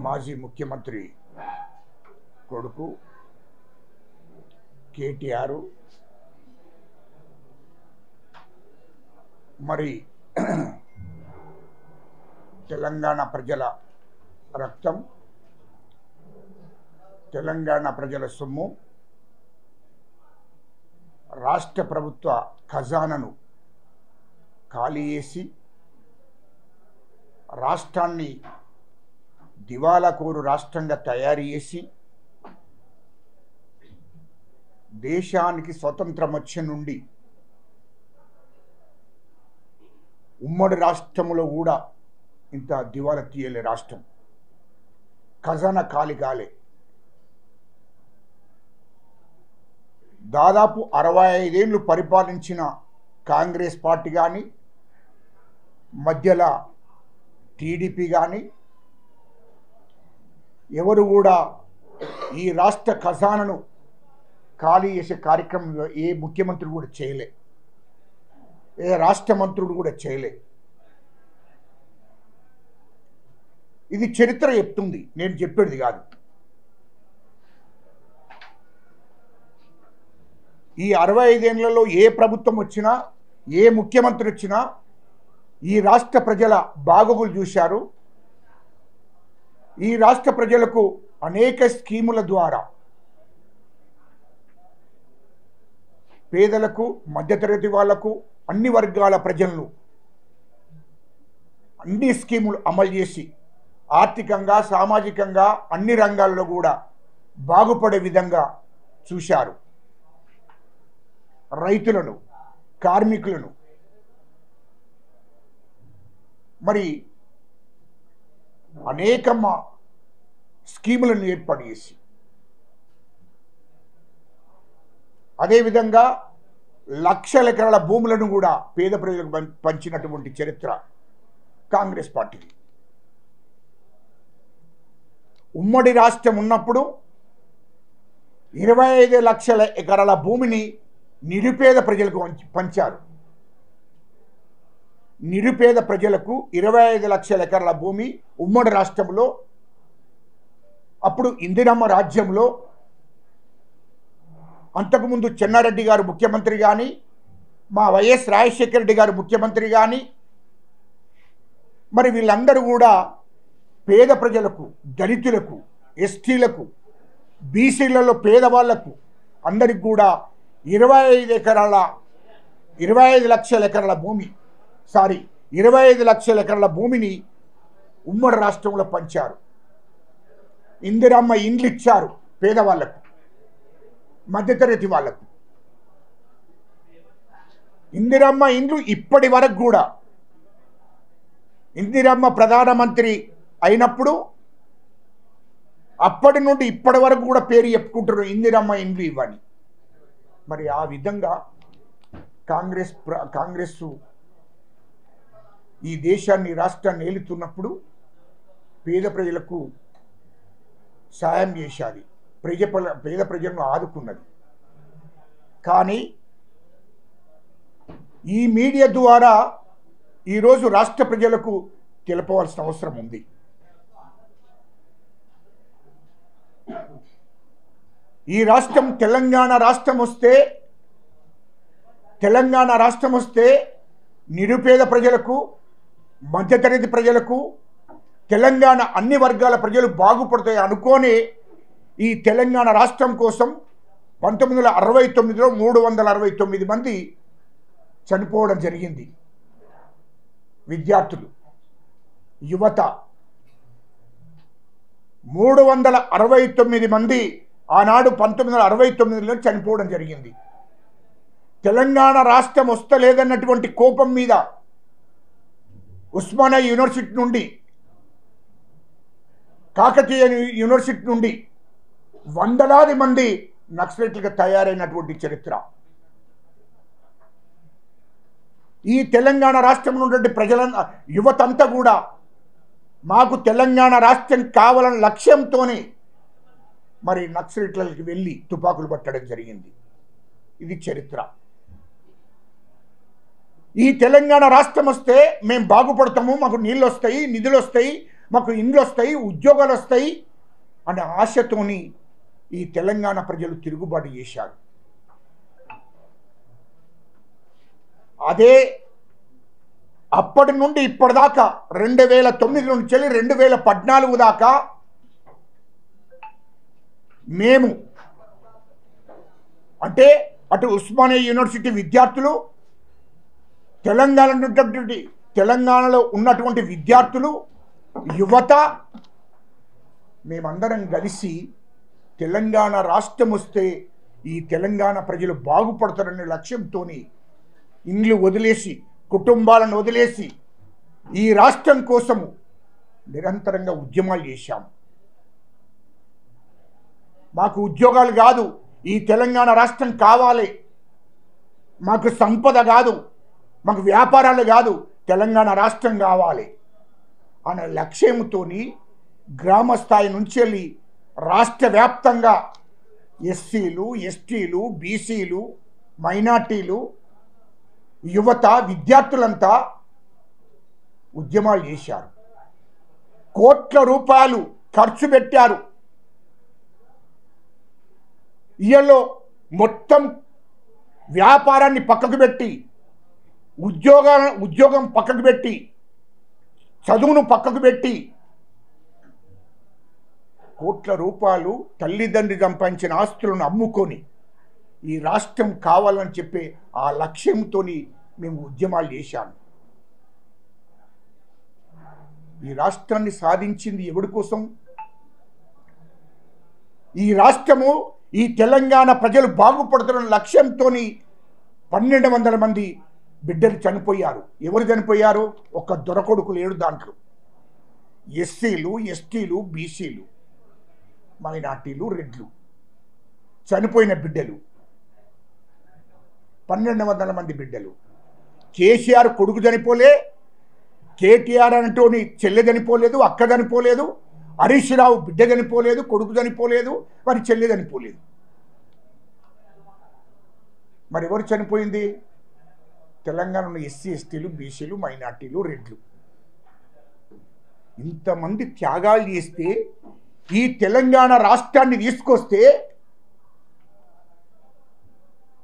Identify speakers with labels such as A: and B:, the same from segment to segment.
A: మాజీ ముఖ్యమంత్రి కొడుకు కేటీఆర్ మరి తెలంగాణ ప్రజల రక్తం, తెలంగాణ ప్రజల సొమ్ము, రాష్ట్ర ప్రభుత్వ ఖజానాను ఖాళీ చేసి రాష్ట్రాన్ని దివాలాకోరు రాష్ట్రంగా తయారు చేసి దేశానికి స్వతంత్రం వచ్చే నుండి ఉమ్మడి రాష్ట్రంలో కూడా ఇంత దివాలా తీయలే రాష్ట్రం, ఖజానా ఖాళీ కాలే. దాదాపు 65 ఏళ్ళు పరిపాలించిన కాంగ్రెస్ పార్టీ కానీ, మధ్యలో టీడీపీ కానీ ఎవరు కూడా ఈ రాష్ట్ర ఖజానాను ఖాళీ చేసే కార్యక్రమం ఏ ముఖ్యమంత్రి కూడా చేయలే, ఏ రాష్ట్ర మంత్రుడు కూడా చేయలే. ఇది చరిత్ర చెప్తుంది, నేను చెప్పేది కాదు. ఈ 65 ఏళ్లలో ఏ ప్రభుత్వం వచ్చినా, ఏ ముఖ్యమంత్రి వచ్చినా ఈ రాష్ట్ర ప్రజల బాగోగులు చూశారు. ఈ రాష్ట్ర ప్రజలకు అనేక స్కీముల ద్వారా పేదలకు, మధ్యతరగతి వాళ్లకు, అన్ని వర్గాల ప్రజలను అన్ని స్కీములు అమలు చేసి ఆర్థికంగా, సామాజికంగా అన్ని రంగాల్లో కూడా బాగుపడే విధంగా చూశారు. రైతులను, కార్మికులను మరి అనేక స్కీములను ఏర్పాటు చేసి, అదేవిధంగా లక్షల ఎకరాల భూములను కూడా పేద ప్రజలకు పంచినటువంటి చరిత్ర కాంగ్రెస్ పార్టీకి. ఉమ్మడి రాష్ట్రం ఉన్నప్పుడు 25 లక్షల ఎకరాల భూమిని నిరుపేద ప్రజలకు పంచారు. నిరుపేద ప్రజలకు 25 లక్షల ఎకరాల భూమి ఉమ్మడి రాష్ట్రంలో. అప్పుడు ఇందిరమ్మ రాజ్యంలో అంతకుముందు చెన్నారెడ్డి గారు ముఖ్యమంత్రి కానీ, మా వైఎస్ రాజశేఖర రెడ్డి గారు ముఖ్యమంత్రి కానీ, మరి వీళ్ళందరూ కూడా పేద ప్రజలకు, దళితులకు, ఎస్టీలకు, బీసీలలో పేదవాళ్లకు అందరికి కూడా 25 లక్షల ఎకరాల భూమి 25 లక్షల ఎకరాల భూమిని ఉమ్మడి రాష్ట్రంలో పంచారు. ఇందిరమ్మ ఇండ్లు ఇచ్చారు పేదవాళ్లకు, మధ్యతరగతి వాళ్లకు. ఇందిరమ్మ ఇండ్లు ఇప్పటి వరకు కూడా, ఇందిరమ్మ ప్రధానమంత్రి అయినప్పుడు అప్పటి నుండి ఇప్పటి వరకు కూడా పేరు చెప్పుకుంటారు, ఇందిరమ్మ ఇండ్లు ఇవ్వని. మరి ఆ విధంగా కాంగ్రెస్ ఈ దేశాన్ని, రాష్ట్రాన్ని ఏలుతున్నప్పుడు పేద ప్రజలకు సాయం చేశాది, పేద ప్రజలను ఆదుకున్నది. కానీ ఈ మీడియా ద్వారా ఈరోజు రాష్ట్ర ప్రజలకు తెలపవలసిన అవసరం ఉంది. ఈ రాష్ట్రం తెలంగాణ రాష్ట్రం వస్తే నిరుపేద ప్రజలకు, మధ్యతరగతి ప్రజలకు, తెలంగాణ అన్ని వర్గాల ప్రజలు బాగుపడతాయి అనుకోని ఈ తెలంగాణ రాష్ట్రం కోసం 1969లో 369 మంది చనిపోవడం జరిగింది. విద్యార్థులు, యువత 369 మంది ఆనాడు 1969లో చనిపోవడం జరిగింది. తెలంగాణ రాష్ట్రం వస్తలేదన్నటువంటి కోపం మీద ఉస్మానియా యూనివర్సిటీ నుండి, కాకతీయ యూనివర్సిటీ నుండి వందలాది మంది నక్సలైట్లుగా తయారైనటువంటి చరిత్ర. ఈ తెలంగాణ రాష్ట్రంలో ఉన్నటువంటి యువతంతా కూడా మాకు తెలంగాణ రాష్ట్రం కావాలన్న లక్ష్యంతోనే మరి నక్సలైట్లకి వెళ్ళి తుపాకులు పట్టడం జరిగింది. ఇది చరిత్ర. ఈ తెలంగాణ రాష్ట్రం వస్తే మేము బాగుపడతాము, మాకు నీళ్ళు వస్తాయి, నిధులు వస్తాయి, మాకు ఇండ్లు వస్తాయి, ఉద్యోగాలు వస్తాయి అనే ఆశతోని ఈ తెలంగాణ ప్రజలు తిరుగుబాటు చేశారు. అదే అప్పటి నుండి ఇప్పటిదాకా 2009 నుంచి 2014 దాకా మేము అంటే అటు ఉస్మానియా యూనివర్సిటీ విద్యార్థులు, తెలంగాణలో ఉన్నటువంటి విద్యార్థులు, యువత మేమందరం కలిసి తెలంగాణ రాష్ట్రం వస్తే ఈ తెలంగాణ ప్రజలు బాగుపడతారనే లక్ష్యంతో ఇండ్లు వదిలేసి, కుటుంబాలను వదిలేసి ఈ రాష్ట్రం కోసము నిరంతరంగా ఉద్యమాలు చేశాం. మాకు ఉద్యోగాలు కాదు, ఈ తెలంగాణ రాష్ట్రం కావాలి, మాకు సంపద కాదు, మాకు వ్యాపారాలు కాదు, తెలంగాణ రాష్ట్రం కావాలి అనే లక్ష్యంతో గ్రామ స్థాయి నుంచి వెళ్ళి రాష్ట్ర వ్యాప్తంగా ఎస్సీలు, ఎస్టీలు, బీసీలు, మైనార్టీలు, యువత, విద్యార్థులంతా ఉద్యమాలు చేశారు. కోట్ల రూపాయలు ఖర్చు పెట్టారు. ఇయలో మొత్తం వ్యాపారాన్ని పక్కకు పెట్టి, ఉద్యోగం పక్కకు పెట్టి, చదువును పక్కకు పెట్టి కోట్ల రూపాయలు తల్లిదండ్రులు సంపాదించిన ఆస్తులను అమ్ముకొని ఈ రాష్ట్రం కావాలని చెప్పే ఆ లక్ష్యంతో మేము ఉద్యమాలు చేశాము. ఈ రాష్ట్రాన్ని సాధించింది ఎవరి కోసం? ఈ రాష్ట్రము, ఈ తెలంగాణ ప్రజలు బాగుపడుతున్న లక్ష్యంతో 1200 మంది బిడ్డలు చనిపోయారు. ఎవరు చనిపోయారు? ఒక దొరకొడుకు లేడు దాంట్లో. ఎస్సీలు, ఎస్టీలు, బీసీలు, మైనార్టీలు, రెడ్లు చనిపోయిన బిడ్డలు 1200 మంది బిడ్డలు. కేసీఆర్ కొడుకు చనిపోలే, కేటీఆర్ అంటోని చెల్లె చనిపోలేదు, అక్క చనిపోలేదు, హరీష్ రావు బిడ్డ చనిపోలేదు, కొడుకు చనిపోలేదు, మరి చెల్లె చనిపోలేదు. మరి ఎవరు చనిపోయింది? తెలంగాణలో ఎస్సీ, ఎస్టీలు, బీసీలు, మైనార్టీలు, రెడ్లు. ఇంతమంది త్యాగాలు చేస్తే ఈ తెలంగాణ రాష్ట్రాన్ని తీసుకొస్తే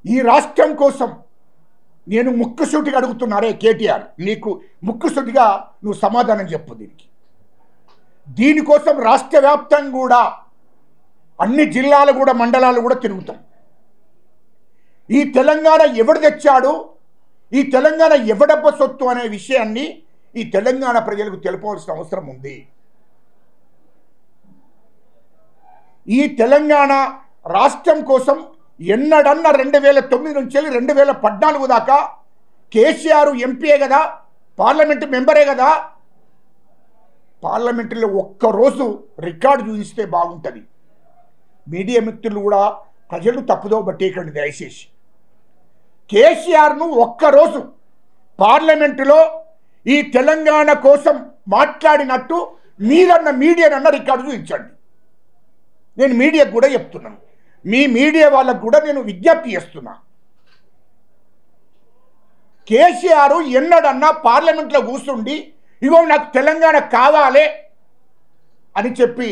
A: ఈ రాష్ట్రం కోసం నేను ముక్కుసూటిగా అడుగుతున్నారే కేటీఆర్, నీకు ముక్కుసూటిగా నువ్వు సమాధానం చెప్పు. దీనికోసం రాష్ట్ర వ్యాప్తంగా కూడా అన్ని జిల్లాలు కూడా మండలాలు కూడా తిరుగుతాం. ఈ తెలంగాణ ఎవడు తెచ్చాడు, ఈ తెలంగాణ ఎవడబ్బ సొత్తు అనే విషయాన్ని ఈ తెలంగాణ ప్రజలకు తెలుపవలసిన అవసరం ఉంది. ఈ తెలంగాణ రాష్ట్రం కోసం ఎన్నడన్నా 2009 నుంచి 2014 దాకా కేసీఆర్ ఎంపీయే కదా, పార్లమెంటు మెంబరే కదా, పార్లమెంటులో ఒక్కరోజు రికార్డు చూపిస్తే బాగుంటుంది. మీడియా మిత్రులు కూడా ప్రజలు తప్పుదో బట్టేయకండి దయచేసి. కేసీఆర్ను ఒక్కరోజు పార్లమెంటులో ఈ తెలంగాణ కోసం మాట్లాడినట్టు మీడియానన్న రికార్డు చూపించండి. నేను మీడియాకు కూడా చెప్తున్నాను, మీ మీడియా వాళ్ళకు కూడా నేను విజ్ఞప్తి చేస్తున్నా. కేసీఆర్ ఎన్నడన్నా పార్లమెంట్లో కూర్చుండి ఇగో నాకు తెలంగాణ కావాలి అని చెప్పి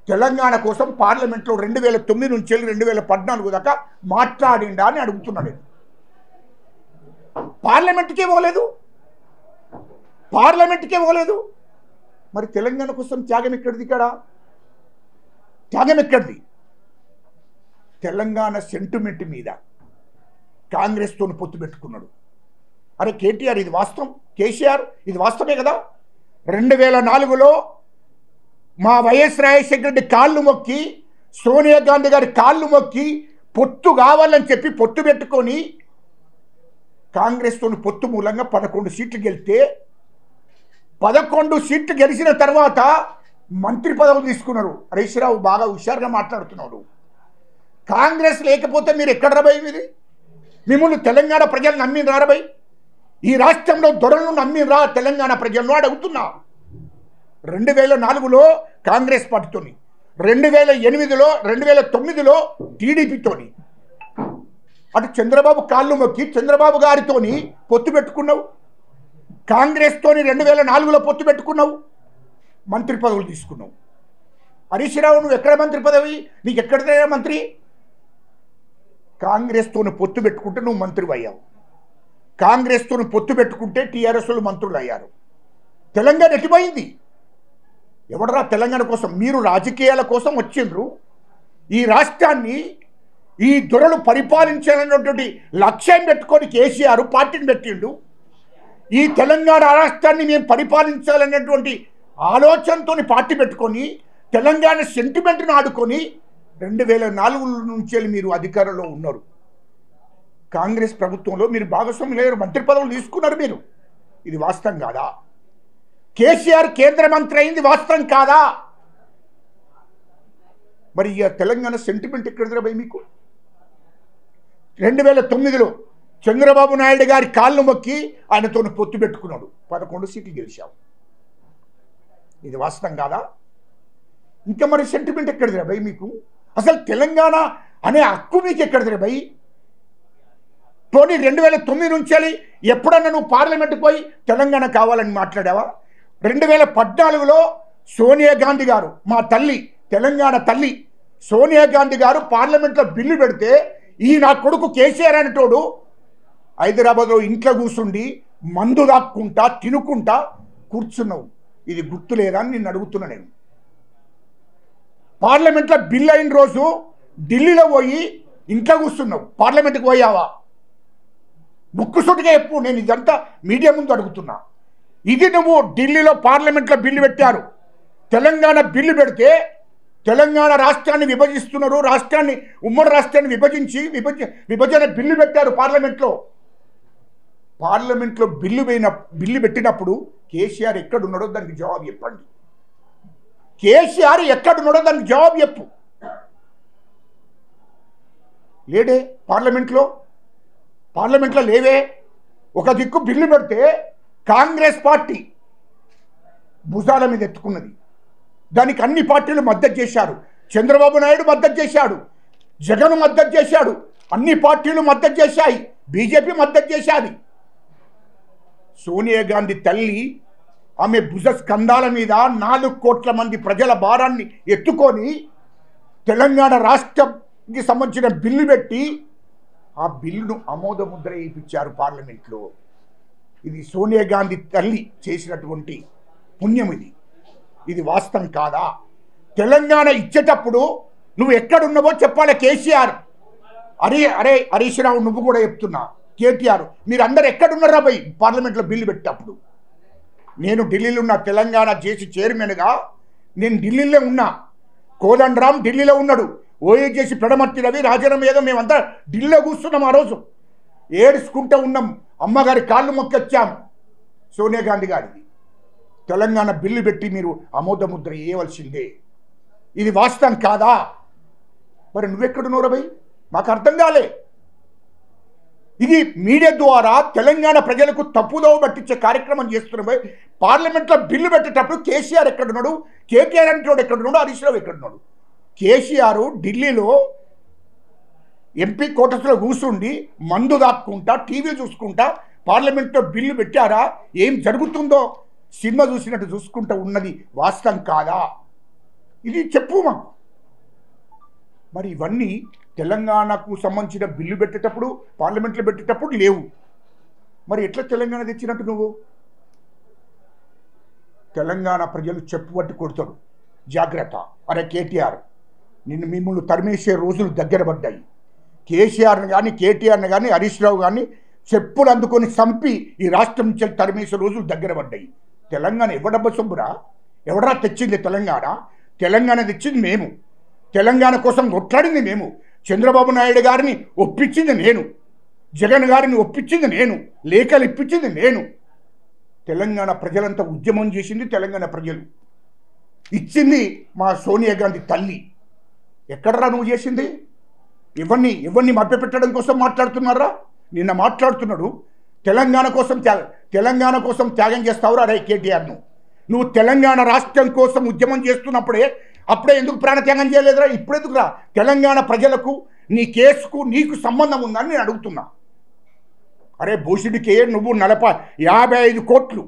A: తెలంగాణ కోసం పార్లమెంట్లో 2009 నుంచి 2014 దాకా మాట్లాడిండా అని అడుగుతున్నాను. నేను పార్లమెంట్కే పోలేదు. మరి తెలంగాణ కోసం త్యాగం ఎక్కడిది? త్యాగం ఎక్కడిది? తెలంగాణ సెంటిమెంట్ మీద కాంగ్రెస్తో పొత్తు పెట్టుకున్నాడు. అరే కేటీఆర్ ఇది వాస్తవం, కేసీఆర్ ఇది వాస్తవమే కదా. 2004లో మా వైఎస్ రాజశేఖర రెడ్డి కాళ్ళు మొక్కి, సోనియా గాంధీ గారి కాళ్ళు మొక్కి పొత్తు కావాలని చెప్పి పొత్తు పెట్టుకొని కాంగ్రెస్తో పొత్తు మూలంగా 11 సీట్లు గెలిస్తే 11 సీట్లు గెలిచిన తర్వాత మంత్రి పదవులు తీసుకున్నారు. హరీష్ రావు బాగా హుషారుగా మాట్లాడుతున్నాడు. కాంగ్రెస్ లేకపోతే మీరు ఎక్కడ రాబోయే? మిమ్మల్ని తెలంగాణ ప్రజలు నమ్మిన రాబోయ్? ఈ రాష్ట్రంలో దొరలను నమ్మిరా తెలంగాణ ప్రజలను అడుగుతున్నా. 2004లో కాంగ్రెస్ పార్టీతోని, 2008లో 2009లో టీడీపీతోని, అటు చంద్రబాబు కాళ్ళు మొక్కి చంద్రబాబు గారితోని పొత్తు పెట్టుకున్నావు. కాంగ్రెస్తోని 2004లో పొత్తు పెట్టుకున్నావు, మంత్రి పదవులు తీసుకున్నావు. హరీష్ రావు నువ్వు ఎక్కడ మంత్రి పదవి, నీకు ఎక్కడ మంత్రి? కాంగ్రెస్తోని పొత్తు పెట్టుకుంటే నువ్వు మంత్రి అయ్యావు, కాంగ్రెస్తోని పొత్తు పెట్టుకుంటే టీఆర్ఎస్లు మంత్రులు అయ్యారు. తెలంగాణ ఎట్టిపోయింది? ఎవడరా తెలంగాణ కోసం? మీరు రాజకీయాల కోసం వచ్చిండ్రు. ఈ రాష్ట్రాన్ని ఈ దొరలు పరిపాలించాలన్నటువంటి లక్ష్యం పెట్టుకొని కేసీఆర్ పార్టీని పెట్టిండు. ఈ తెలంగాణ రాష్ట్రాన్ని మేము పరిపాలించాలనేటువంటి ఆలోచనతో పార్టీ పెట్టుకొని తెలంగాణ సెంటిమెంట్ను ఆడుకొని 2004 నుంచి మీరు అధికారంలో ఉన్నారు. కాంగ్రెస్ ప్రభుత్వంలో మీరు భాగస్వామి లేరు, మంత్రి పదవులు తీసుకున్నారు మీరు. ఇది వాస్తవం కాదా? కేసీఆర్ కేంద్ర మంత్రి అయింది వాస్తవం కాదా? మరి ఇక తెలంగాణ సెంటిమెంట్ ఎక్కడ భయ మీకు? 2009లో చంద్రబాబు నాయుడు గారి కాళ్ళు మొక్కి ఆయనతో పొత్తు పెట్టుకున్నాడు, 11 సీట్లు గెలిచావు. ఇది వాస్తవం కాదా? ఇంకా మరి సెంటిమెంట్ ఎక్కడిదిరా భయ్ మీకు? అసలు తెలంగాణ అనే హక్కు మీకు ఎక్కడిదిరా భయ్? పోనీ 2009 నుంచి ఎప్పుడన్నా నువ్వు పార్లమెంట్కి పోయి తెలంగాణ కావాలని మాట్లాడావా? 2014లో సోనియా గాంధీ గారు, మా తల్లి, తెలంగాణ తల్లి సోనియా గాంధీ గారు పార్లమెంట్లో బిల్లు పెడితే ఈ నా కొడుకు కేసీఆర్ అనేటోడు హైదరాబాద్లో ఇంట్లో కూర్చుండి మందు దాక్కుంటా తినుకుంటా కూర్చున్నావు. ఇది గుర్తు లేదా అని నిన్ను అడుగుతున్నా నేను. పార్లమెంట్లో బిల్ అయిన రోజు ఢిల్లీలో పోయి ఇంట్లో కూర్చున్నావు, పార్లమెంట్కి పోయావా? ముక్కుసూటిగా చెప్పు, నేను ఇదంతా మీడియా ముందు అడుగుతున్నా. ఇది నువ్వు ఢిల్లీలో పార్లమెంట్లో బిల్లు పెట్టారు, తెలంగాణ బిల్లు పెడితే తెలంగాణ రాష్ట్రాన్ని విభజిస్తున్నారు, రాష్ట్రాన్ని ఉమ్మడి రాష్ట్రాన్ని విభజించి విభజన బిల్లు పెట్టారు పార్లమెంట్లో. పార్లమెంట్లో బిల్లు పెట్టినప్పుడు కేసీఆర్ ఎక్కడున్నాడో దానికి జవాబు చెప్పండి. కేసీఆర్ ఎక్కడున్నాడో దానికి జవాబు చెప్పు. లేడే పార్లమెంట్లో లేవే. ఒక దిక్కు బిల్లు పెడితే కాంగ్రెస్ పార్టీ భుజాల మీద ఎత్తుకున్నది, దానికి అన్ని పార్టీలు మద్దతు చేశారు. చంద్రబాబు నాయుడు మద్దతు చేశాడు, జగన్ మద్దతు చేశాడు, అన్ని పార్టీలు మద్దతు చేశాయి, బీజేపీ మద్దతు చేశాది. సోనియా గాంధీ తల్లి ఆమె భుజ స్కంధాల మీద 4 కోట్ల మంది ప్రజల భారాన్ని ఎత్తుకొని తెలంగాణ రాష్ట్రంకి సంబంధించిన బిల్లు పెట్టి ఆ బిల్లును ఆమోద ముద్ర వేయించారు పార్లమెంట్లో. ఇది సోనియా గాంధీ తల్లి చేసినటువంటి పుణ్యం. ఇది వాస్తవం కాదా? తెలంగాణ ఇచ్చేటప్పుడు నువ్వు ఎక్కడున్నావో చెప్పాలి కేసీఆర్. అరే హరీష్ రావు నువ్వు కూడా చెప్తున్నా, కేటీఆర్ మీరందరూ ఎక్కడున్నారా భయ్? పార్లమెంట్లో బిల్లు పెట్టేటప్పుడు నేను ఢిల్లీలో ఉన్న తెలంగాణ జేసీ చైర్మన్గా నేను ఢిల్లీలో ఉన్నా, కోదండరామ్ ఢిల్లీలో ఉన్నాడు, ఓఏజేసీ పెడమర్తి రవి, రాజారాం ఏదో మేమంతా ఢిల్లీలో కూర్చున్నాం. ఆ రోజు ఏడుచుకుంటూ ఉన్నాం, అమ్మగారి కాళ్ళు మొక్కొచ్చాం. సోనియా గాంధీ గారిది తెలంగాణ బిల్లు పెట్టి మీరు ఆమోద ముద్ర వేయవలసిందే. ఇది వాస్తవం కాదా? మరి నువ్వెక్కడున్నావు భయ్? మాకు అర్థం కాలే. ఇది మీడియా ద్వారా తెలంగాణ ప్రజలకు తప్పుదోవ పట్టించే కార్యక్రమం చేస్తున్నావు. పార్లమెంట్లో బిల్లు పెట్టేటప్పుడు కేసీఆర్ ఎక్కడున్నాడు, కేటీఆర్ అంటున్నాడు ఎక్కడున్నాడు, హరీష్ రావు ఎక్కడున్నాడు? కేసీఆర్ ఢిల్లీలో ఎంపీ కోటర్స్లో కూర్చుండి మందు దాక్కుంటా టీవీ చూసుకుంటా పార్లమెంట్లో బిల్లు పెట్టారా? ఏం జరుగుతుందో సినిమా చూసినట్టు చూసుకుంటూ ఉన్నది వాస్తవం కాదా? ఇది చెప్పు మాకు. మరి ఇవన్నీ తెలంగాణకు సంబంధించిన బిల్లు పెట్టేటప్పుడు పార్లమెంట్లో పెట్టేటప్పుడు లేవు. మరి ఎట్లా తెలంగాణ తెచ్చినట్టు నువ్వు? తెలంగాణ ప్రజలు చెప్పుబట్టి కొడతాడు, జాగ్రత్త. అరే కేటీఆర్, మిమ్మల్ని తరిమేసే రోజులు దగ్గర పడ్డాయి. కేసీఆర్ని కానీ కేటీఆర్ని కానీ హరీష్ రావు కానీ చెప్పులు అందుకొని చంపి ఈ రాష్ట్రం నుంచి తరిమేసే రోజులు దగ్గర పడ్డాయి. తెలంగాణ ఎవడబ్బ సొమ్మురా? ఎవడరా తెచ్చింది తెలంగాణ? తెలంగాణ తెచ్చింది మేము, తెలంగాణ కోసం కొట్లాడింది మేము, చంద్రబాబు నాయుడు గారిని ఒప్పించింది నేను, జగన్ గారిని ఒప్పించింది నేను, లేఖలు ఇప్పించింది నేను. తెలంగాణ ప్రజలంతా ఉద్యమం చేసింది తెలంగాణ ప్రజలు, ఇచ్చింది మా సోనియా గాంధీ తల్లి. ఎక్కడరా నువ్వు చేసింది? ఎవరిని మభ్యపెట్టడం కోసం మాట్లాడుతున్నారా? నిన్న మాట్లాడుతున్నాడు తెలంగాణ కోసం త్యాగం చేస్తావురా? అరే కేటీఆర్, నువ్వు తెలంగాణ రాష్ట్రం కోసం ఉద్యమం చేస్తున్నప్పుడే అప్పుడే ఎందుకు ప్రాణత్యాగం చేయలేదురా? ఇప్పుడు ఎందుకురా? తెలంగాణ ప్రజలకు నీ కేసుకు నీకు సంబంధం ఉందని నేను అడుగుతున్నా. అరే భూషుడికే నువ్వు 55 కోట్లు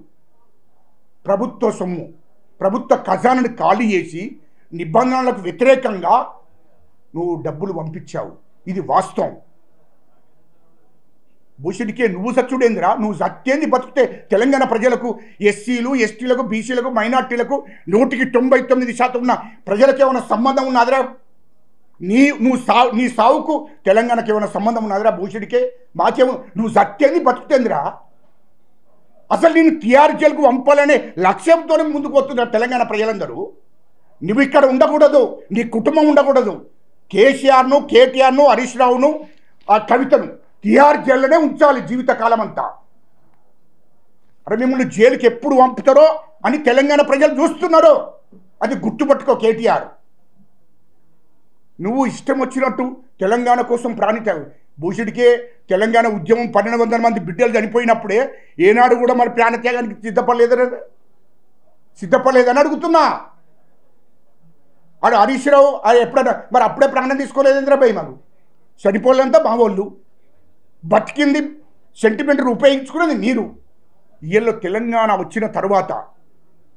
A: ప్రభుత్వ సొమ్ము, ప్రభుత్వ ఖజానాను ఖాళీ చేసి నిబంధనలకు వ్యతిరేకంగా నువ్వు డబ్బులు పంపించావు. ఇది వాస్తవం. భూషుడికే నువ్వు సచ్చుడేందిరా? నువ్వు సత్యేంది బతికితే తెలంగాణ ప్రజలకు, ఎస్సీలు, ఎస్టీలకు, బీసీలకు, మైనార్టీలకు 99% ఉన్న ప్రజలకు ఏమైనా సంబంధం ఉన్నదిరా? నీ సావుకు తెలంగాణకి ఏమైనా సంబంధం ఉన్నదిరా? భూషుడికే మాకేమో నువ్వు సత్యేంది బతుకుతేందిరా? అసలు నేను టీఆర్ జైలుకు పంపాలనే లక్ష్యంతోనే ముందుకు వస్తున్నారు తెలంగాణ ప్రజలందరూ. నువ్వు ఇక్కడ ఉండకూడదు, నీ కుటుంబం ఉండకూడదు. కేసీఆర్ను, కేటీఆర్ను, హరీష్ రావును, ఆ కవితను టీఆర్ జైల్లోనే ఉంచాలి జీవితకాలం అంతా. అరే మిమ్మల్ని జైలుకి ఎప్పుడు పంపుతారో అని తెలంగాణ ప్రజలు చూస్తున్నారు. అది గుర్తుపట్టుకో కేటీఆర్. నువ్వు ఇష్టం వచ్చినట్టు తెలంగాణ కోసం ప్రాణితావు. భూషుడికే తెలంగాణ ఉద్యమం 1200 మంది బిడ్డలు చనిపోయినప్పుడే ఏనాడు కూడా మరి ప్రాణత్యాగానికి సిద్ధపడలేదని అడుగుతున్నా. ఆడు హరీష్ రావు ఎప్పుడైనా మరి అప్పుడే ప్రాణం తీసుకోలేదేంద్ర భయ్? మాకు చనిపోలేంతా మా వాళ్ళు, బతికింది సెంటిమెంట్ ఉపయోగించుకున్నది మీరు. వీళ్ళు తెలంగాణ వచ్చిన తర్వాత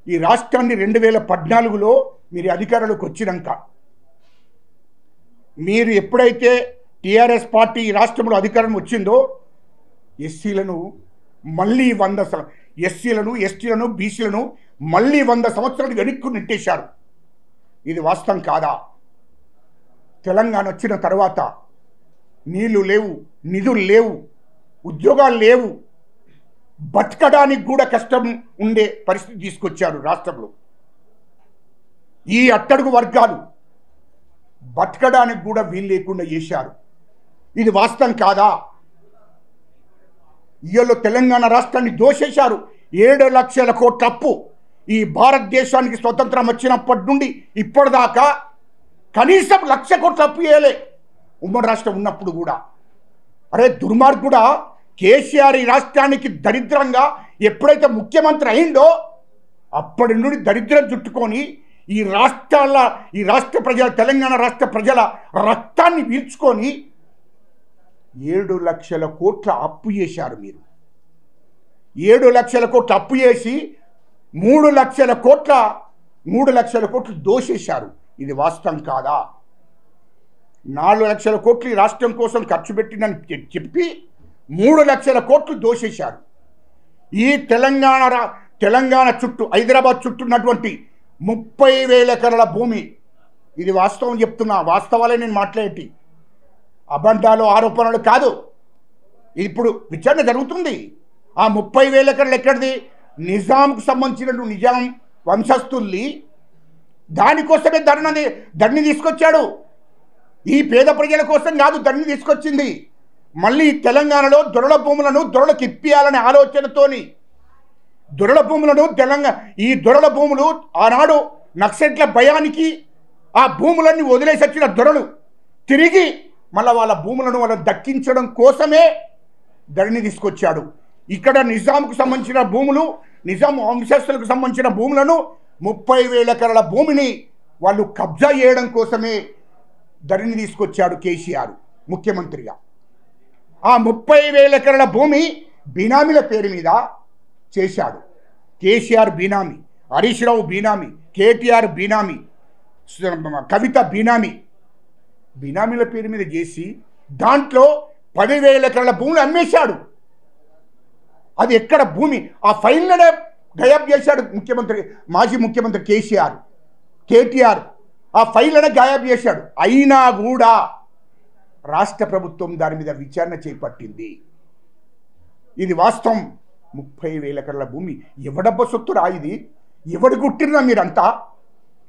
A: ఈ రాష్ట్రాన్ని 2014లో మీరు అధికారంలోకి వచ్చినాక మీరు ఎప్పుడైతే టీఆర్ఎస్ పార్టీ ఈ రాష్ట్రంలో అధికారం వచ్చిందో ఎస్సీలను మళ్ళీ 100 ఎస్సీలను, ఎస్టీలను, బీసీలను మళ్ళీ 100 సంవత్సరాలు వెనక్కు నెట్టేశారు. ఇది వాస్తవం కాదా? తెలంగాణ వచ్చిన తర్వాత నీళ్లు లేవు, నిధులు లేవు, ఉద్యోగాలు లేవు, బతకడానికి కూడా కష్టం ఉండే పరిస్థితి తీసుకొచ్చారు రాష్ట్రంలో. ఈ అట్టడుగు వర్గాలు బతకడానికి కూడా వీలు లేకుండా చేశారు. ఇది వాస్తవం కాదా? ఇయ్యలో తెలంగాణ రాష్ట్రాన్ని దోషేశారు. 7 లక్షల కోట్ల అప్పు. ఈ భారతదేశానికి స్వతంత్రం వచ్చినప్పటి నుండి ఇప్పటిదాకా కనీసం 1 లక్ష కోట్ల అప్పు చేయలే ఉమ్మడి రాష్ట్రం ఉన్నప్పుడు కూడా. అరే దుర్మార్గుడా, కేసీఆర్ ఈ రాష్ట్రానికి దరిద్రంగా ఎప్పుడైతే ముఖ్యమంత్రి అయిందో అప్పటి నుండి దరిద్రం చుట్టుకొని ఈ రాష్ట్ర ప్రజల, తెలంగాణ రాష్ట్ర ప్రజల రక్తాన్ని పీల్చుకొని 7 లక్షల కోట్ల అప్పు చేశారు మీరు. 7 లక్షల కోట్ల అప్పు చేసి 3 లక్షల కోట్లు దోషేశారు. ఇది వాస్తవం కాదా? 4 లక్షల కోట్లు ఈ రాష్ట్రం కోసం ఖర్చు పెట్టినని చెప్పి 3 లక్షల కోట్లు దోషేశారు. ఈ తెలంగాణ చుట్టూ, హైదరాబాద్ చుట్టూ ఉన్నటువంటి 30,000 ఎకరాల భూమి, ఇది వాస్తవం చెప్తున్నా, వాస్తవాలే నేను మాట్లాడేటి, అబద్ధాలు ఆరోపణలు కాదు. ఇప్పుడు విచారణ జరుగుతుంది. ఆ 30,000 ఎకరాలు ఎక్కడిది? నిజాంకు సంబంధించిన నిజాం వంశస్థుల్ని, దానికోసమే ధరణి తీసుకొచ్చాడు. ఈ పేద ప్రజల కోసం కాదు ధరణి తీసుకొచ్చింది. మళ్ళీ తెలంగాణలో దొరల భూములను దొరలకు ఇప్పియాలనే ఆలోచనతోని ఈ దొరల భూములు ఆనాడు నక్సలైట్ల భయానికి ఆ భూములన్నీ వదిలేసి వచ్చిన దొరలు తిరిగి మళ్ళీ వాళ్ళ భూములను వాళ్ళని దక్కించడం కోసమే ధరణి తీసుకొచ్చాడు. ఇక్కడ నిజాంకు సంబంధించిన భూములు, నిజాం వంశస్థులకు సంబంధించిన భూములను 30,000 ఎకరాల భూమిని వాళ్ళు కబ్జా చేయడం కోసమే ధరణి తీసుకొచ్చాడు కేసీఆర్ ముఖ్యమంత్రిగా. ఆ 30,000 ఎకరాల భూమి బినామీల పేరు మీద చేశాడు. కేసీఆర్ బినామీ, హరీష్ రావు బినామీ, కేటీఆర్ బినామీ, కవిత బినామీల పేరు మీద చేసి దాంట్లో 10,000 ఎకరాల భూములు అమ్మేశాడు. అది ఎక్కడ భూమి? ఆ ఫైల్లోనే గయాబ్ చేశాడు మాజీ ముఖ్యమంత్రి కేటీఆర్. ఆ ఫైల్లోనే గాయాబ్ చేశాడు. అయినా కూడా రాష్ట్ర ప్రభుత్వం దాని మీద విచారణ చేపట్టింది. ఇది వాస్తవం. 30,000 ఎకరాల భూమి ఎవడబ్బ సొత్తురా? ఇది ఎవడి గుట్టిర్రా మీరంతా?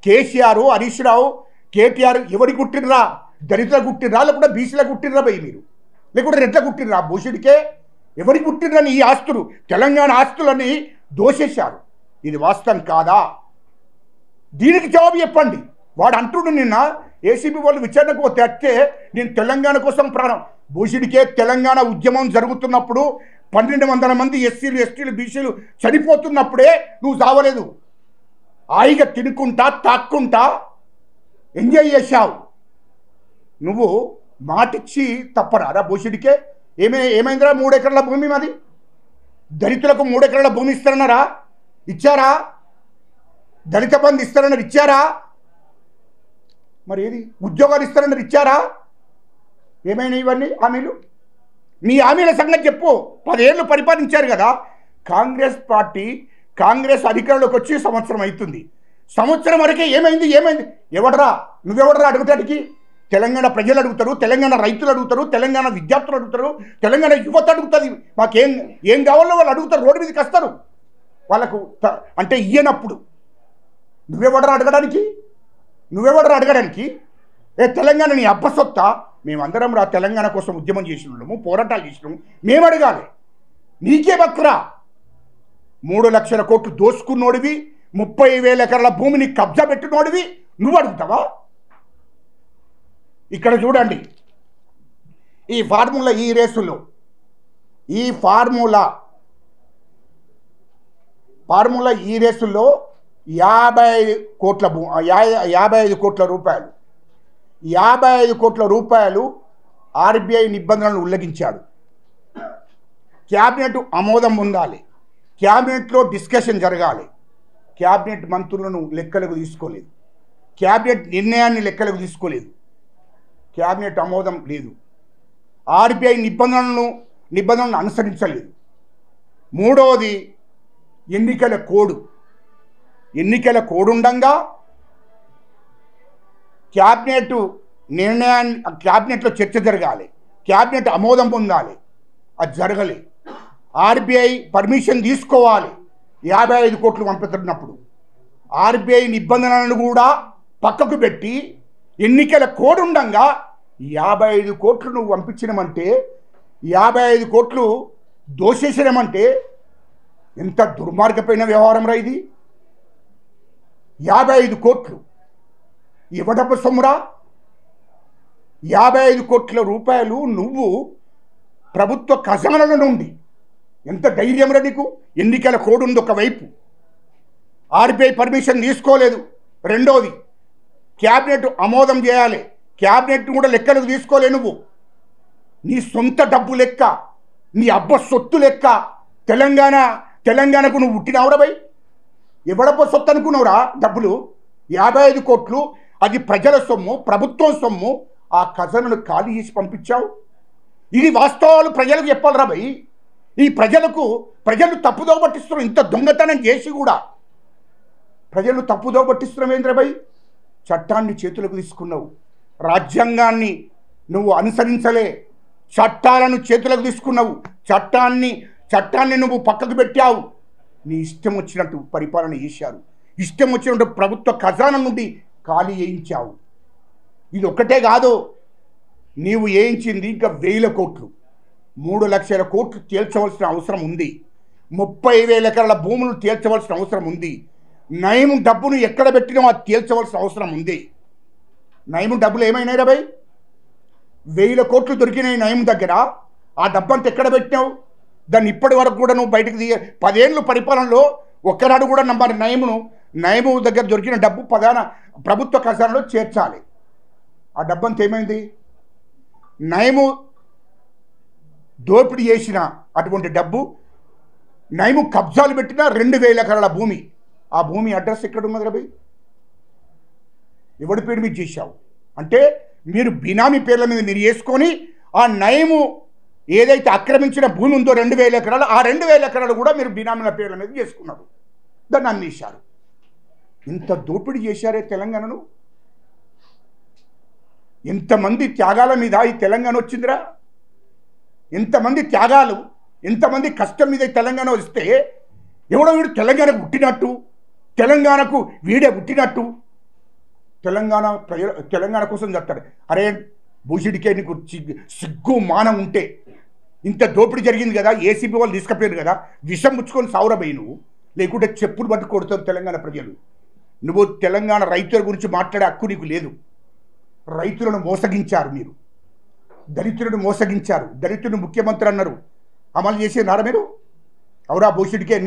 A: కేసీఆర్, హరీష్ రావు, కేటీఆర్ ఎవడి గుట్టిర్రా? దళితుల గుట్టిర్రా, లేకుండా బీసీల గుట్టిర్రా భయ్ మీరు? లేకుంటే రెడ్ల గుట్టిర్రా? భూషుడికే ఎవరి గుట్టిర్రని ఈ ఆస్తులు, తెలంగాణ ఆస్తులని దోషేశారు. ఇది వాస్తవం కాదా? దీనికి జవాబు చెప్పండి. వాడు అంటుడు నిన్న ఏసీబీ వాళ్ళు విచారణకు తెస్తే నేను తెలంగాణ కోసం ప్రాణం. భూషుడికే తెలంగాణ ఉద్యమం జరుగుతున్నప్పుడు 1,200 మంది ఎస్సీలు, ఎస్టీలు, బీసీలు చనిపోతున్నప్పుడే నువ్వు చావలేదు. హాయిగా తినుకుంటా, తాక్కుంటా ఎంజాయ్ చేశావు. నువ్వు మాటిచ్చి తప్పరారా భూషుడికే? ఏమైందిరా? 3 ఎకరాల భూమి మాది. దళితులకు 3 ఎకరాల భూమి ఇస్తారన్నారా? ఇచ్చారా? దళిత బంధు ఇస్తారన్నారు, ఇచ్చారా? మరి ఏది? ఉద్యోగాలు ఇస్తారన్నారు, ఇచ్చారా? ఏమైనా ఇవన్నీ హామీలు? మీ హామీల సంగతి చెప్పు. 10 ఏళ్ళు పరిపాలించారు కదా కాంగ్రెస్ పార్టీ. కాంగ్రెస్ అధికారంలోకి వచ్చి సంవత్సరం అవుతుంది. సంవత్సరం వరకే ఏమైంది? ఎవడరా? నువ్వెవడరా అడుగుతాడికి? తెలంగాణ ప్రజలు అడుగుతారు, తెలంగాణ రైతులు అడుగుతారు, తెలంగాణ విద్యార్థులు అడుగుతారు, తెలంగాణ యువత అడుగుతుంది. ఏం కావాలో వాళ్ళు అడుగుతారు, రోడ్డు మీదకి వస్తారు. వాళ్ళకు అంటే ఇయ్యనప్పుడు నువ్వెవడరా అడగడానికి? తెలంగాణ నీ అబ్బసొత్తా? మేమందరం తెలంగాణ కోసం ఉద్యమం చేసినాము, పోరాటాలు చేసినాము, మేము అడగాలి. నీకే బక్రా. 3 లక్షల కోట్లు దోసుకున్నోడివి, 30,000 ఎకరాల భూమిని కబ్జా పెట్టినోడివి నువ్వు అడుగుతావా? ఇక్కడ చూడండి, ఈ ఫార్ములా, ఈ రేసులో ఈ ఫార్ములా 55 కోట్ల రూపాయలు 55 కోట్ల రూపాయలు ఆర్బీఐ నిబంధనలను ఉల్లంఘించాడు. క్యాబినెట్ ఆమోదం పొందాలి, క్యాబినెట్లో డిస్కషన్ జరగాలి. క్యాబినెట్ మంత్రులను లెక్కలకు తీసుకోలేదు, క్యాబినెట్ నిర్ణయాన్ని లెక్కలకు తీసుకోలేదు, క్యాబినెట్ ఆమోదం లేదు, ఆర్బీఐ నిబంధనలను అనుసరించలేదు. మూడవది ఎన్నికల కోడ్ ఉండగా క్యాబినెట్ నిర్ణయాన్ని, క్యాబినెట్లో చర్చ జరగాలి, క్యాబినెట్ ఆమోదం పొందాలి, అది జరగలే. ఆర్బీఐ పర్మిషన్ తీసుకోవాలి 55 కోట్లు పంపుతున్నప్పుడు. ఆర్బీఐ నిబంధనలను కూడా పక్కకు పెట్టి ఎన్నికల కోడ్ ఉండగా 55 కోట్లు నువ్వు పంపించినమంటే, 55 కోట్లు దోషేసినమంటే ఎంత దుర్మార్గమైన వ్యవహారం రా ఇది. 55 కోట్లు ఇవ్వడపు సొమ్మురా. 55 కోట్ల రూపాయలు నువ్వు ప్రభుత్వ ఖజానాల నుండి, ఎంత ధైర్యం రా నీకు? ఎన్నికల కోడ్ ఉంది ఒకవైపు, ఆర్బీఐ పర్మిషన్ తీసుకోలేదు, రెండోది క్యాబినెట్ ఆమోదం చేయాలి, క్యాబినెట్ కూడా లెక్కలకు తీసుకోలే నువ్వు. నీ సొంత డబ్బు లెక్క, నీ అబ్బ సొత్తు లెక్క తెలంగాణకు నువ్వు పుట్టినావురా బై? ఎవడబ్బ సొత్తు అనుకున్నావురా డబ్బులు? 55 కోట్లు అది ప్రజల సొమ్ము, ప్రభుత్వం సొమ్ము. ఆ ఖజానాను ఖాళీ చేసి పంపించావు. ఇది వాస్తవాలు ప్రజలకు చెప్పాలరా బై. ఈ ప్రజలు తప్పుదో పట్టిస్తున్నారు. ఇంత దొంగతనం చేసి కూడా ప్రజలు తప్పుదో పట్టిస్తున్నావు ఏంద్రా బై? చట్టాన్ని చేతులకు తీసుకున్నావు, రాజ్యాంగాన్ని నువ్వు అనుసరించలే, చట్టాలను చేతులకు తీసుకున్నావు, చట్టాన్ని నువ్వు పక్కకు పెట్టావు. నీ ఇష్టం వచ్చినట్టు పరిపాలన చేశారు, ఇష్టం వచ్చినట్టు ప్రభుత్వ ఖజానా నుండి ఖాళీ చేయించావు. ఇది ఒక్కటే కాదు, నీవు వేయించింది ఇంకా 1000 కోట్లు, 3 లక్షల కోట్లు తేల్చవలసిన అవసరం ఉంది, 30,000 ఎకరాల భూములు తేల్చవలసిన అవసరం ఉంది, నయం డబ్బును ఎక్కడ పెట్టినా అది తేల్చవలసిన అవసరం ఉంది. నయం డబ్బులు ఏమైనాయి బై? 1000 కోట్లు దొరికినాయి నయం దగ్గర. ఆ డబ్బంతా ఎక్కడ పెట్టినావు? దాన్ని ఇప్పటి వరకు కూడా నువ్వు బయటకు 10 ఏళ్ళు పరిపాలనలో ఒక్కనాడు కూడా మరి నయము దగ్గర దొరికిన డబ్బు ప్రధాన ప్రభుత్వ ఖజానాలో చేర్చాలి. ఆ డబ్బంతా ఏమైంది? నయము దోపిడీ చేసిన అటువంటి డబ్బు, నయము కబ్జాలు పెట్టిన 2000 ఎకరాల భూమి, ఆ భూమి అడ్రస్ ఎక్కడ ఉన్నది రబై? ఎవడి పేరు మీద చేశావు? అంటే మీరు బినామీ పేర్ల మీద మీరు వేసుకొని ఆ నయము ఏదైతే ఆక్రమించిన భూమి ఉందో 2000 ఎకరాలు, ఆ 2000 ఎకరాలు కూడా మీరు బినామీల పేర్ల మీద చేసుకున్నారు, దాన్ని అమ్మేశారు. ఇంత దోపిడీ చేశారే తెలంగాణను. ఎంతమంది త్యాగాల మీద ఈ తెలంగాణ వచ్చిందిరా? ఎంతమంది త్యాగాలు, ఎంతమంది కష్టం మీద తెలంగాణ వస్తే ఎవడో వీడు తెలంగాణకు పుట్టినట్టు, తెలంగాణకు వీడే పుట్టినట్టు తెలంగాణ కోసం చెప్తాడు. అరే భూషిడికే నీకు సిగ్గు మానం ఉంటే, ఇంత దోపిడీ జరిగింది కదా, ఏసీబీ వాళ్ళు తీసుకుపోయారు కదా, విషం ముచ్చుకొని సావురబోయి నువ్వు, లేకుంటే చెప్పులు పట్టు కొడతారు తెలంగాణ ప్రజలు. నువ్వు తెలంగాణ రైతుల గురించి మాట్లాడే హక్కు నీకు లేదు. రైతులను మోసగించారు మీరు, దళితులను మోసగించారు, దళితులను ముఖ్యమంత్రి అన్నారు, అమలు చేసినారా మీరు? అవురా భూషిడికే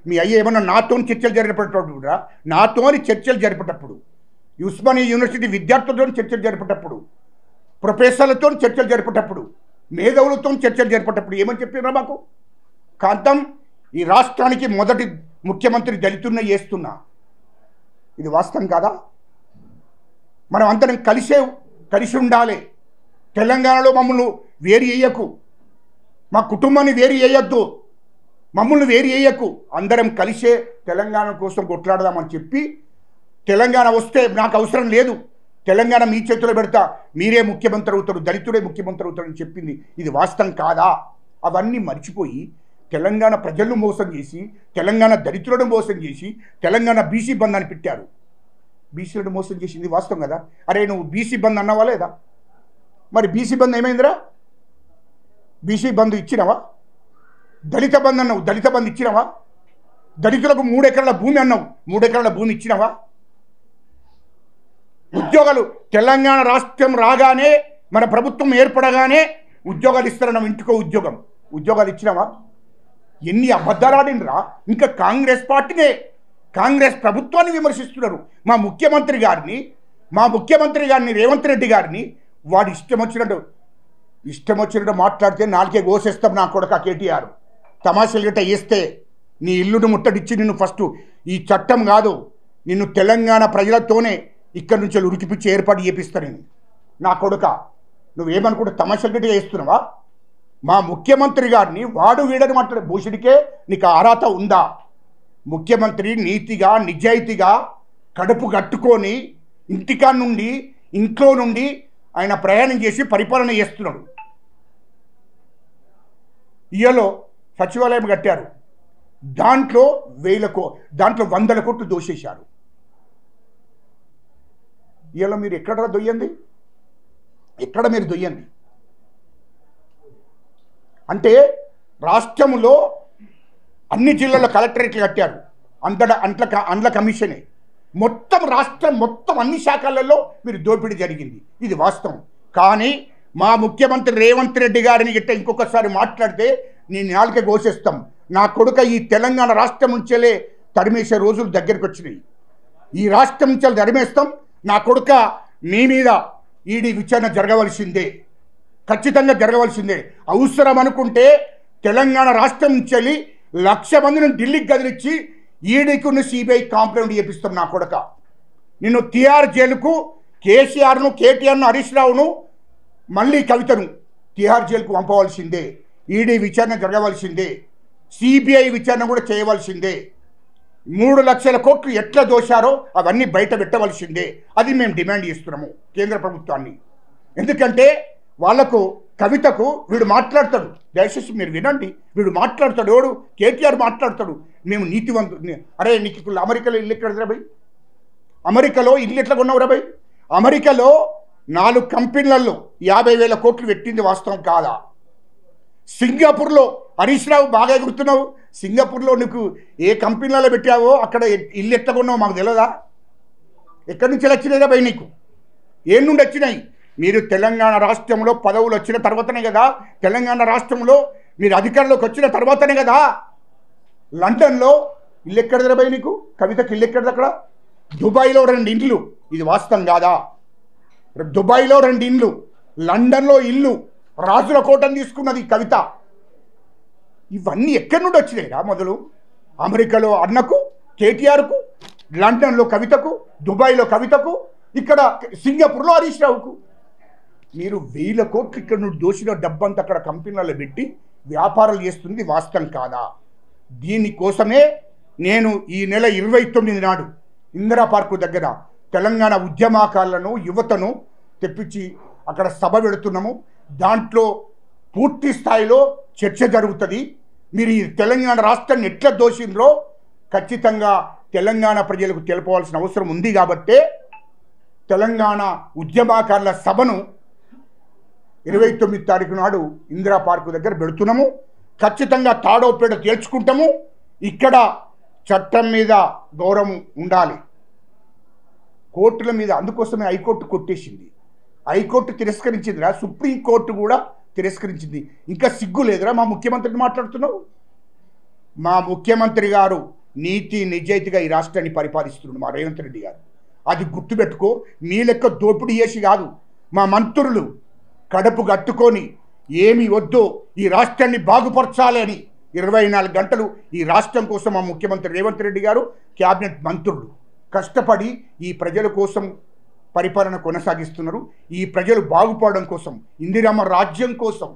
A: మీ అయ్య ఏమన్నా నాతోని చర్చలు జరిపేటప్పుడు, నాతోని చర్చలు జరిపేటప్పుడు, ఉస్మానియా యూనివర్సిటీ విద్యార్థులతో చర్చలు జరిపేటప్పుడు, ప్రొఫెసర్లతో చర్చలు జరిపేటప్పుడు మేధావులతో చర్చలు జరిపేటప్పుడు ఏమని చెప్పినారా మాకు? కాంతం, ఈ రాష్ట్రానికి మొదటి ముఖ్యమంత్రి దళితున్న చేస్తున్నా. ఇది వాస్తవం కాదా? మనం అందరం కలిసి ఉండాలి. తెలంగాణలో మమ్మల్ని వేరు చేయకు, మా కుటుంబాన్ని వేరు చేయొద్దు, మమ్మల్ని వేరు చేయకు, అందరం కలిసే తెలంగాణ కోసం కొట్లాడదామని చెప్పి, తెలంగాణ వస్తే నాకు అవసరం లేదు, తెలంగాణ మీ చేతిలో పెడతా, మీరే ముఖ్యమంత్రి అవుతారు, దళితుడే ముఖ్యమంత్రి అవుతారని చెప్పింది. ఇది వాస్తవం కాదా? అవన్నీ మర్చిపోయి తెలంగాణ ప్రజలను మోసం చేసి, తెలంగాణ దళితులను మోసం చేసి, తెలంగాణ బీసీ బంద్ అని పెట్టారు. బీసీలను మోసం చేసింది వాస్తవం కదా? అరే నువ్వు బీసీ బంద్ అన్నావా లేదా? మరి బీసీ బంద్ ఏమైందిరా? బీసీ బంద్ ఇచ్చినావా? దళిత బంద్ అన్నావు, దళిత బంద్ ఇచ్చినావా? దళితులకు 3 ఎకరాల భూమి అన్నావు, 3 ఎకరాల భూమి ఇచ్చినావా? ఉద్యోగాలు తెలంగాణ రాష్ట్రం రాగానే, మన ప్రభుత్వం ఏర్పడగానే ఉద్యోగాలు ఇస్తారన్నావు, ఇంటికో ఉద్యోగాలు ఇచ్చినావా? ఎన్ని అబద్ధాలు ఆడినరా? ఇంకా కాంగ్రెస్ పార్టీనే, కాంగ్రెస్ ప్రభుత్వాన్ని విమర్శిస్తున్నారు. మా ముఖ్యమంత్రి గారిని రేవంత్ రెడ్డి గారిని వాడు ఇష్టం వచ్చినట్టు మాట్లాడితే నాలుకే కోసేస్తాం నా కొడుక కేటీఆర్. తమాషాలు గట్ట వేస్తే నీ ఇల్లును ముట్టడిచ్చి నిన్ను ఫస్ట్ ఈ చట్టం కాదు, నిన్ను తెలంగాణ ప్రజలతోనే ఇక్కడి నుంచి ఉరికిపిచ్చి ఏర్పాటు చేపిస్తా నేను. నా కొడుక నువ్వేమనుకుంటే తమాషాలు గట్ట వేస్తున్నావా? మా ముఖ్యమంత్రి గారిని వాడు వీడని మాట్లాడే భూషుడికే నీకు అర్హత ఉందా? ముఖ్యమంత్రి నీతిగా నిజాయితీగా కడుపు కట్టుకొని ఇంట్లో నుండి ఆయన ప్రయాణం చేసి పరిపాలన చేస్తున్నాడు. ఇయలో సచివాలయం కట్టారు, దాంట్లో 100 కోట్లు దోషేశారు. ఇయలో మీరు ఎక్కడ దొయ్యండి? ఎక్కడ మీరు దొయ్యండి? అంటే రాష్ట్రంలో అన్ని జిల్లాల్లో కలెక్టరేట్లు కట్టారు, అండ్ల కమిషనే. రాష్ట్రం మొత్తం అన్ని శాఖలలో మీరు దోపిడీ జరిగింది, ఇది వాస్తవం. కానీ మా ముఖ్యమంత్రి రేవంత్ రెడ్డి గారిని గిట్ట ఇంకొకసారి మాట్లాడితే నేను నాలుక ఘోషిస్తాం. నా కొడుక ఈ తెలంగాణ రాష్ట్రం నుంచేలే తరిమేసే రోజులు దగ్గరికి వచ్చినాయి. ఈ రాష్ట్రం నుంచి తరిమేస్తాం. నా కొడుక మీ మీద ఈడీ విచారణ జరగవలసిందే, ఖచ్చితంగా జరగవలసిందే. అవసరం అనుకుంటే తెలంగాణ రాష్ట్రం నుంచి 1,00,000 మందిని ఢిల్లీకి కదిలిచ్చి ఈడీకి సిబిఐ కాంప్లైంట్ చేపిస్తాం. నా కొడుక నిన్ను తిహార్ జైలుకు, కేసీఆర్ను, కేటీఆర్ను, హరీష్ రావును, మళ్ళీ కవితను తిహార్ జైలుకు పంపవలసిందే. ఈడీ విచారణ జరగవలసిందే, సిబిఐ విచారణ కూడా చేయవలసిందే. 3 లక్షల కోట్లు ఎట్లా దోశారో అవన్నీ బయట పెట్టవలసిందే. అది మేము డిమాండ్ చేస్తున్నాము కేంద్ర ప్రభుత్వాన్ని. ఎందుకంటే వాళ్లకు, కవితకు వీడు మాట్లాడతాడు, దయచేసి మీరు వినండి, వీడు మాట్లాడతాడు, ఎవడు? కేటీఆర్ మాట్లాడతాడు, మేము నీతివంతు. అరే నీకు అమెరికాలో ఇల్లు ఎక్కడ రా భయ్? అమెరికాలో ఇల్లు ఎట్లా కొన్నావు రా భయ్? అమెరికాలో 4 కంపెనీలలో 50,000 కోట్లు పెట్టింది వాస్తవం కాదా? సింగపూర్లో హరీష్ రావు బాగా ఎగురుతున్నావు, సింగపూర్లో నీకు ఏ కంపెనీలలో పెట్టావో అక్కడ ఇల్లు ఎట్లా కొన్నావు మాకు తెలియదా? ఎక్కడి నుంచి వచ్చినాయిరా భయ్? నీకు ఏం నుండి వచ్చినాయి? మీరు తెలంగాణ రాష్ట్రంలో పదవులు వచ్చిన తర్వాతనే కదా, తెలంగాణ రాష్ట్రంలో మీరు అధికారంలోకి వచ్చిన తర్వాతనే కదా. లండన్లో ఇల్లు ఎక్కడిదిరా భయ్ నీకు? కవితకి ఇల్లు ఎక్కడిది? అక్కడ దుబాయ్లో 2 ఇండ్లు, ఇది వాస్తవం కాదా? దుబాయ్లో 2 ఇండ్లు, లండన్లో ఇల్లు, రాజుల కోటను తీసుకున్నది కవిత. ఇవన్నీ ఎక్కడి నుండి వచ్చినాయిరా? మొదలు అమెరికాలో అన్నకు, కేటీఆర్కు, లండన్లో కవితకు, దుబాయ్లో కవితకు, ఇక్కడ సింగపూర్లో హరీష్ రావుకు. మీరు 1,000 కోట్లు ఇక్కడ నుండి దోషిన డబ్బంతా అక్కడ కంపెనీలలో పెట్టి వ్యాపారాలు చేస్తుంది వాస్తవం కాదా? దీనికోసమే నేను ఈ నెల 29 నాడు ఇందిరా పార్కు దగ్గర తెలంగాణ ఉద్యమకారులను, యువతను తెప్పించి అక్కడ సభ పెడుతున్నాము. దాంట్లో పూర్తి స్థాయిలో చర్చ జరుగుతుంది. మీరు ఈ తెలంగాణ రాష్ట్రాన్ని ఎట్లా దోషిండ్రో ఖచ్చితంగా తెలంగాణ ప్రజలకు తెలపవలసిన అవసరం ఉంది. కాబట్టే తెలంగాణ ఉద్యమకారుల సభను 29 తారీఖు నాడు ఇందిరా పార్కు దగ్గర పెడుతున్నాము. ఖచ్చితంగా తాడో పేడ తేల్చుకుంటాము. ఇక్కడ చట్టం మీద గౌరవం ఉండాలి, కోర్టుల మీద. అందుకోసమే హైకోర్టు కొట్టేసింది, హైకోర్టు తిరస్కరించిందిరా, సుప్రీంకోర్టు కూడా తిరస్కరించింది. ఇంకా సిగ్గు లేదురా మా ముఖ్యమంత్రిని మాట్లాడుతున్నావు? మా ముఖ్యమంత్రి గారు నీతి నిజాయితీగా ఈ రాష్ట్రాన్ని పరిపాలిస్తున్నాడు మా రేవంత్ రెడ్డి గారు. అది గుర్తుపెట్టుకో. మీ లెక్క దోపిడీ చేసి కాదు. మా మంత్రులు కడుపు కట్టుకొని ఏమి వద్దు, ఈ రాష్ట్రాన్ని బాగుపరచాలి అని 24 గంటలు ఈ రాష్ట్రం కోసం మా ముఖ్యమంత్రి రేవంత్ రెడ్డి గారు, క్యాబినెట్ మంత్రులు కష్టపడి ఈ ప్రజల కోసం పరిపాలన కొనసాగిస్తున్నారు. ఈ ప్రజలు బాగుపడడం కోసం, ఇందిరమ్మ రాజ్యం కోసం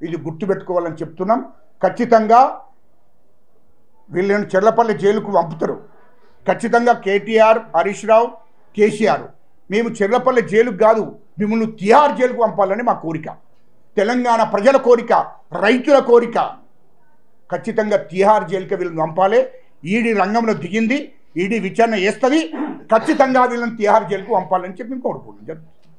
A: ఇది గుర్తుపెట్టుకోవాలని చెప్తున్నాం. ఖచ్చితంగా వీళ్ళని చెర్లపల్లి జైలుకు పంపుతారు. ఖచ్చితంగా కేటీఆర్, హరీష్ రావు, కేసీఆర్ మేము చెర్లపల్లి జైలుకు కాదు, మిమ్మల్ని తిహార్ జైలుకు పంపాలని మా కోరిక, తెలంగాణ ప్రజల కోరిక, రైతుల కోరిక. ఖచ్చితంగా తిహార్ జైలుకి వీళ్ళని పంపాలి. ఈడీ రంగంలో దిగింది, ఈడీ విచారణ చేస్తుంది. ఖచ్చితంగా వీళ్ళని తిహార్ జైలుకు పంపాలని చెప్పి మేము కోరుకుంటున్నాం.